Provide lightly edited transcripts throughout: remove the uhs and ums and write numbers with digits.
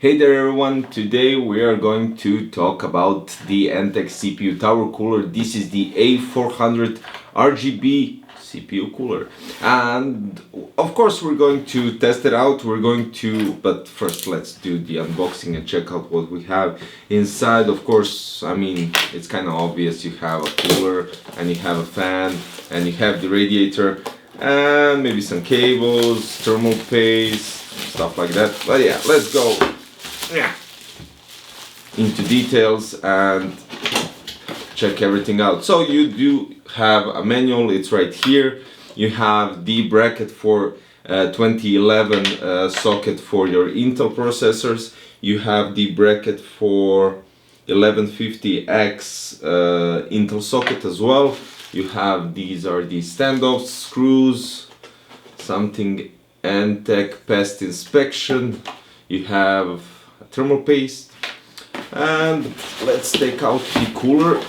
Hey there everyone, today we are going to talk about the ANTEC CPU tower cooler. This is the A400 RGB CPU cooler, and of course we're going to test it out. But first let's do the unboxing and check out what we have inside. Of course, I mean, it's kind of obvious. You have a cooler and you have a fan and you have the radiator and maybe some cables, thermal paste, stuff like that. But yeah, let's go into details and check everything out. So you do have a manual, it's right here. You have the bracket for 2011 socket for your Intel processors. You have the bracket for 1150X Intel socket as well. You have, these are the standoffs, screws, something ANTEC pest inspection. You have a thermal paste, and let's take out the cooler.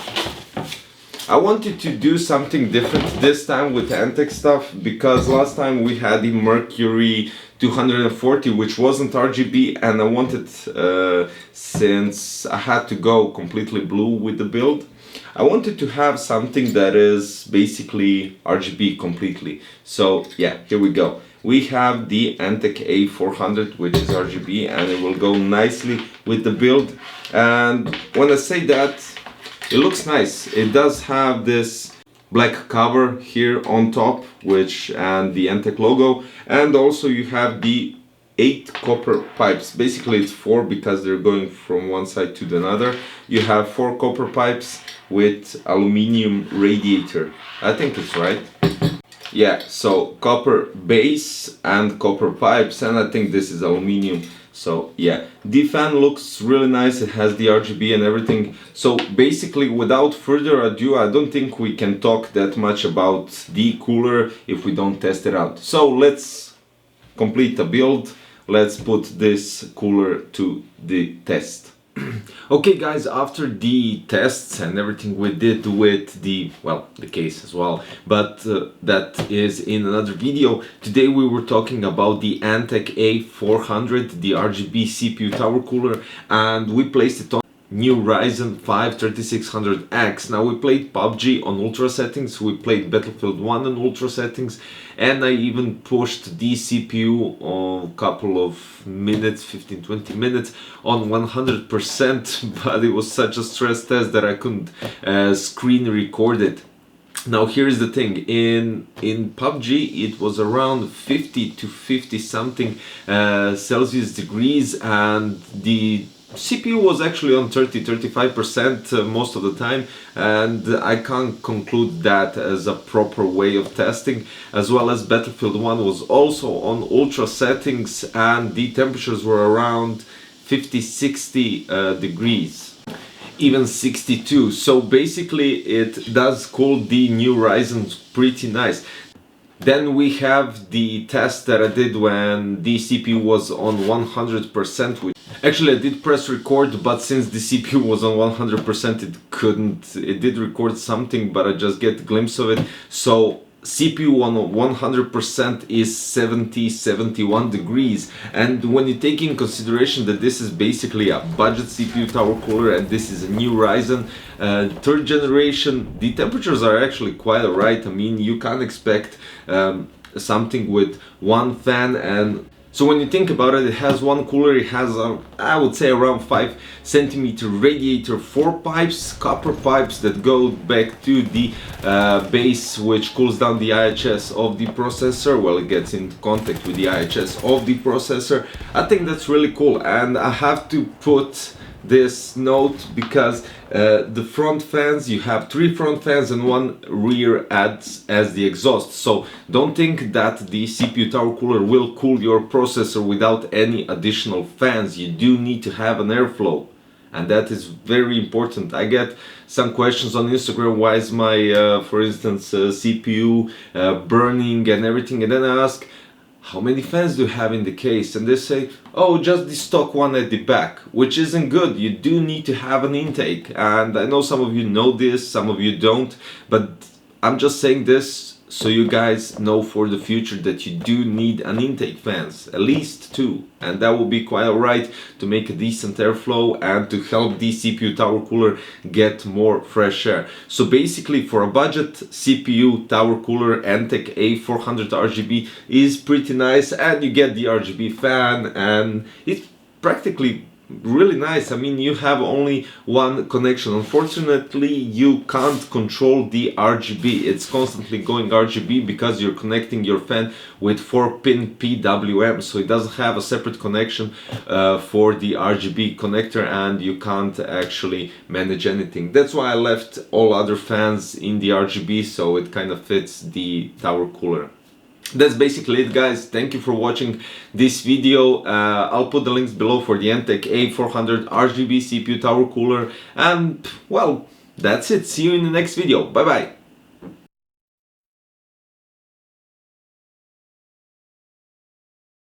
I wanted to do something different this time with ANTEC stuff, because last time we had the Mercury 240 which wasn't RGB, and I wanted, since I had to go completely blue with the build, I wanted to have something that is basically RGB completely. So yeah, here we go. We have the ANTEC A400 which is RGB, and it will go nicely with the build. And when I say that, it looks nice. It does have this black cover here on top, and the ANTEC logo, and also you have the 8 copper pipes. Basically it's 4 because they're going from one side to the other. You have 4 copper pipes with aluminum radiator. I think it's right. Yeah, so copper base and copper pipes, and I think this is aluminum. So yeah, the fan looks really nice. It has the RGB and everything. So basically, without further ado, I don't think we can talk that much about the cooler if we don't test it out. So let's complete the build. Let's put this cooler to the test. Okay guys, after the tests and everything we did with the case as well, but that is in another video. Today we were talking about the ANTEC A400, the RGB CPU tower cooler, and we placed it on new Ryzen 5 3600X. Now we played PUBG on ultra settings, we played Battlefield 1 on ultra settings, and I even pushed the CPU a couple of minutes, 15-20 minutes, on 100%, but it was such a stress test that I couldn't screen record it. Now here's the thing, in PUBG it was around 50 to 50 something Celsius degrees, and the CPU was actually on 30-35% most of the time, and I can't conclude that as a proper way of testing. As well as Battlefield 1 was also on ultra settings, and the temperatures were around 50-60 degrees, even 62. So basically it does cool the new Ryzen pretty nice. Then we have the test that I did when the CPU was on 100%. Actually I did press record, but since the CPU was on 100%, it did record something, but I just get a glimpse of it. So CPU on 100% is 70-71 degrees, and when you take in consideration that this is basically a budget CPU tower cooler and this is a new Ryzen 3rd generation, the temperatures are actually quite alright. I mean, you can't expect something with one fan. And so when you think about it, it has one cooler, it has I would say around 5 centimeter radiator, 4 pipes, copper pipes that go back to the base, which cools down the IHS of the processor. Well, it gets in contact with the IHS of the processor. I think that's really cool, and I have to put this note because the front fans, you have 3 front fans and 1 rear adds as the exhaust. So don't think that the CPU tower cooler will cool your processor without any additional fans. You do need to have an airflow, and that is very important. I get some questions on Instagram, why is my for instance CPU burning and everything, and then I ask, how many fans do you have in the case? And they say, oh, just the stock one at the back, which isn't good. You do need to have an intake, and I know some of you know this, some of you don't, but I'm just saying this so you guys know for the future that you do need an intake fans, at least two, and that will be quite alright to make a decent airflow and to help the CPU tower cooler get more fresh air. So basically, for a budget CPU tower cooler, ANTEC A400 RGB is pretty nice, and you get the RGB fan, and it's practically really nice. I mean, you have only one connection. Unfortunately, you can't control the RGB. It's constantly going RGB because you're connecting your fan with 4-pin PWM, so it doesn't have a separate connection for the RGB connector, and you can't actually manage anything. That's why I left all other fans in the RGB, so it kind of fits the tower cooler. That's basically it, guys. Thank you for watching this video. I'll put the links below for the ANTEC A400 RGB CPU tower cooler, and well, that's it. See you in the next video. Bye bye.